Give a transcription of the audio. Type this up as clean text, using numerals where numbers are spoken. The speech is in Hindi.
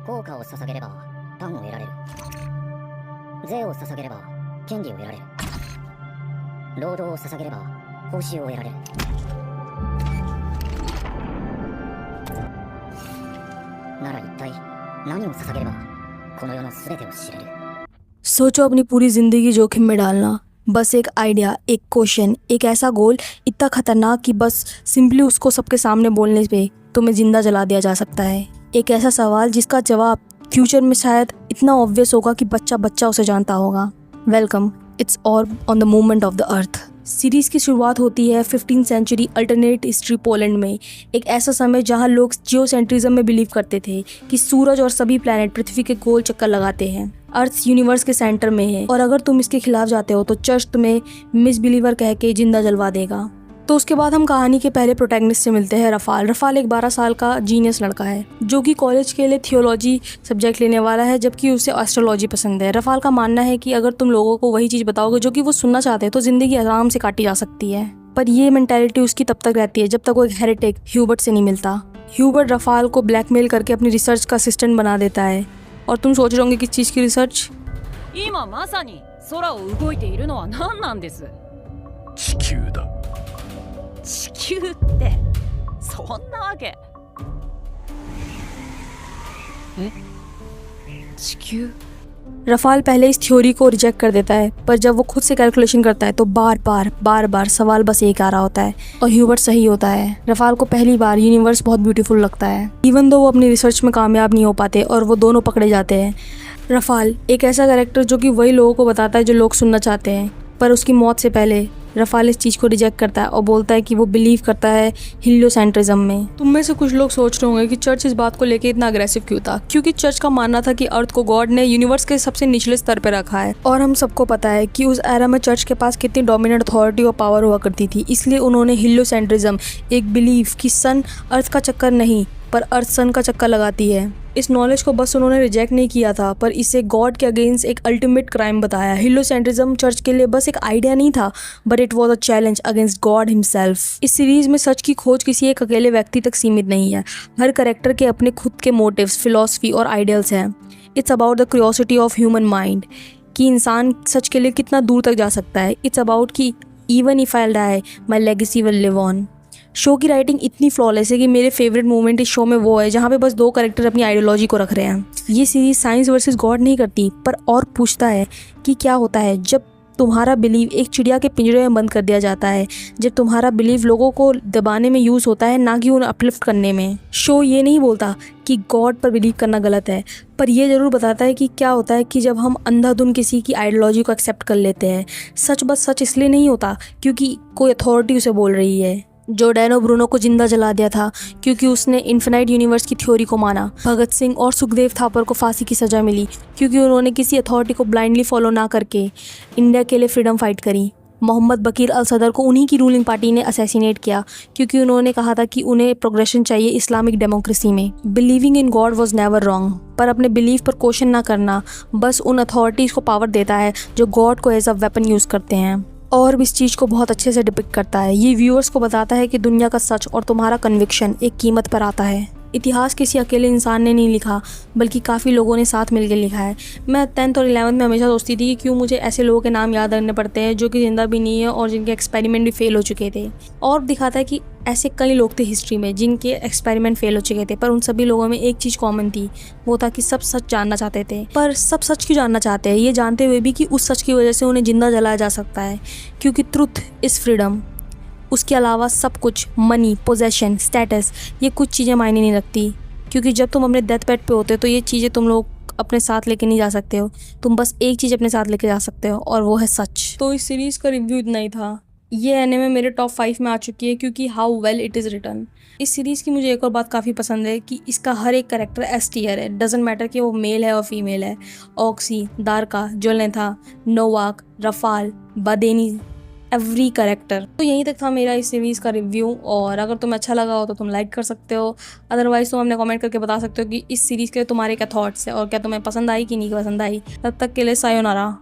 効果を捧げれば端を得られる。税を捧げれば権利を得られる。労働を捧げれば報酬を得られる。なら一体何を捧げればこの世の全てを知れる。 सोचो अपनी पूरी जिंदगी जोखिम में डालना, बस एक आइडिया, एक क्वेश्चन, एक ऐसा गोल इतना खतरनाक कि बस सिंपली उसको सबके सामने बोलने पे तुम्हें जिंदा जला दिया जा सकता है। एक ऐसा सवाल जिसका जवाब फ्यूचर में शायद इतना ऑब्वियस होगा कि बच्चा बच्चा उसे जानता होगा। Welcome, it's ऑर्ब on the movement of the earth. Series की शुरुआत होती है 15th century alternate history Poland में, एक ऐसा समय जहां लोग जियोसेंट्रिज्म में बिलीव करते थे कि सूरज और सभी प्लैनेट पृथ्वी के गोल चक्कर लगाते हैं। अर्थ यूनिवर्स के सेंटर में है और अगर तुम इसके खिलाफ जाते हो तो चर्च तुम्हें मिसबिलीवर कह के जिंदा जलवा देगा। तो उसके बाद हम कहानी के पहले प्रोटैगनिस्ट से मिलते हैं रफाल। रफाल एक 12 साल का जीनियस लड़का है जो कि कॉलेज के लिए थियोलॉजी सब्जेक्ट लेने वाला है, जबकि उसे एस्ट्रोलॉजी पसंद है। रफाल का मानना है कि अगर तुम लोगों को वही चीज़ बताओगे जो कि वो सुनना चाहते हैं तो ज़िंदगी आराम से काटी जा सकती है। पर ये मेंटालिटी उसकी तब तक रहती है जब तक वो एक हेरेटिक ह्यूबर्ट से नहीं मिलता। ह्यूबर्ट रफाल को ब्लैकमेल करके अपनी रिसर्च का असिस्टेंट बना देता है। और तुम सोच रहे होंगे किस चीज़ की रिसर्च? 今まさに空を動いているのは何なんです？地球だ。地球ってそんなわけ。え？地球？ रफाल पहले इस थ्योरी को रिजेक्ट कर देता है, पर जब वो खुद से कैलकुलेशन करता है तो बार बार सवाल बस एक आ रहा होता है और ह्यूबर्ट सही होता है। रफाल को पहली बार यूनिवर्स बहुत ब्यूटीफुल लगता है, इवन दो वो अपनी रिसर्च में कामयाब नहीं हो पाते और वो दोनों पकड़े जाते हैं। रफाल एक ऐसा कैरेक्टर जो कि वही लोगों को बताता है जो लोग सुनना चाहते हैं, पर उसकी मौत से पहले रफाल इस चीज़ को रिजेक्ट करता है और बोलता है कि वो बिलीव करता है हीलियोसेंट्रिज्म में। तुम में से कुछ लोग सोच रहे होंगे कि चर्च इस बात को लेके इतना अग्रेसिव क्यों था, क्योंकि चर्च का मानना था कि अर्थ को गॉड ने यूनिवर्स के सबसे निचले स्तर पर रखा है और हम सबको पता है कि उस एरा में चर्च के पास कितनी डोमिनेंट अथॉरिटी और पावर हुआ करती थी। इसलिए उन्होंने हीलियोसेंट्रिज्म, एक बिलीव कि सन अर्थ का चक्कर नहीं पर अर्थ सन का चक्कर लगाती है, इस नॉलेज को बस उन्होंने रिजेक्ट नहीं किया था पर इसे गॉड के अगेंस्ट एक अल्टीमेट क्राइम बताया। हीलियोसेंट्रिज्म चर्च के लिए बस एक आइडिया नहीं था but it was a challenge against God himself. इस सीरीज में सच की खोज किसी एक अकेले व्यक्ति तक सीमित नहीं है, हर करेक्टर के अपने खुद के मोटिव्स, फिलॉसफी और आइडियल्स हैं। It's about the curiosity of human mind कि इंसान सच के लिए कितना दूर तक जा सकता है। इट्स अबाउट कि even if I die my legacy will live on. Show की राइटिंग इतनी फ्लॉलेस है कि मेरे फेवरेट मोमेंट इस शो में वो है जहाँ पे बस दो कैरेक्टर अपनी आइडियोलॉजी को रख रहे हैं। ये सीरीज साइंस वर्सेस गॉड नहीं करती पर और पूछता है कि क्या होता है जब तुम्हारा बिलीव एक चिड़िया के पिंजरे में बंद कर दिया जाता है, जब तुम्हारा बिलीव लोगों को दबाने में यूज़ होता है ना कि उन्हें अपलिफ्ट करने में। शो ये नहीं बोलता कि गॉड पर बिलीव करना गलत है, पर यह ज़रूर बताता है कि क्या होता है कि जब हम अंधाधुन किसी की आइडियोलॉजी को एक्सेप्ट कर लेते हैं। सच बस सच इसलिए नहीं होता क्योंकि कोई अथॉरिटी उसे बोल रही है। जॉर्डैनो ब्रूनो को जिंदा जला दिया था क्योंकि उसने इन्फिनाइट यूनिवर्स की थ्योरी को माना। भगत सिंह और सुखदेव थापर को फांसी की सज़ा मिली क्योंकि उन्होंने किसी अथॉरिटी को ब्लाइंडली फॉलो ना करके इंडिया के लिए फ्रीडम फाइट करी। मोहम्मद बकीर अल सदर को उन्हीं की रूलिंग पार्टी ने असैसिनेट किया क्योंकि उन्होंने कहा था कि उन्हें प्रोग्रेशन चाहिए इस्लामिक डेमोक्रेसी में। Believing in God was never wrong, पर अपने बिलीव पर क्वेश्चन ना करना बस उन अथॉरिटीज़ को पावर देता है जो गॉड को एज अ वेपन यूज़ करते हैं। और भी इस चीज़ को बहुत अच्छे से डिपिक्ट करता है। ये व्यूअर्स को बताता है कि दुनिया का सच और तुम्हारा कन्विक्शन एक कीमत पर आता है। इतिहास किसी अकेले इंसान ने नहीं लिखा बल्कि काफ़ी लोगों ने साथ मिलकर लिखा है। मैं 10th और 11th में हमेशा सोचती थी कि क्यों मुझे ऐसे लोगों के नाम याद रखने पड़ते हैं जो कि ज़िंदा भी नहीं है और जिनके एक्सपेरिमेंट भी फेल हो चुके थे। और दिखाता है कि ऐसे कई लोग थे हिस्ट्री में जिनके एक्सपेरिमेंट फेल हो चुके थे, पर उन सभी लोगों में एक चीज़ कॉमन थी, वो था कि सब सच जानना चाहते थे। पर सब सच क्यों जानना चाहते हैं, ये जानते हुए भी कि उस सच की वजह से उन्हें जिंदा जलाया जा सकता है, क्योंकि ट्रुथ इज़ फ्रीडम। उसके अलावा सब कुछ, मनी, पोजेशन, स्टेटस, ये कुछ चीज़ें मायने नहीं रखती, क्योंकि जब तुम अपने डेथ बेड पे होते हो तो ये चीज़ें तुम लोग अपने साथ लेके नहीं जा सकते हो। तुम बस एक चीज़ अपने साथ लेके जा सकते हो और वो है सच। तो इस सीरीज़ का रिव्यू इतना ही था। ये एनिमे मेरे टॉप 5 में आ चुकी है क्योंकि how well it is written. इस सीरीज़ की मुझे एक और बात काफ़ी पसंद है कि इसका हर एक कैरेक्टर एस टियर है। डजेंट मैटर कि वो मेल है और फीमेल है। Oxy, Darka, Jolentha, Novak, Rafal, Badeni, every character. तो यहीं तक था मेरा इस सीरीज़ का रिव्यू, और अगर तुम्हें अच्छा लगा हो तो तुम लाइक कर सकते हो, अदरवाइज़ तुम हमने कमेंट करके बता सकते हो कि इस सीरीज़ के तुम्हारे क्या थॉट्स है और क्या तुम्हें पसंद आई कि नहीं पसंद आई। तब तक के लिए सायोनारा।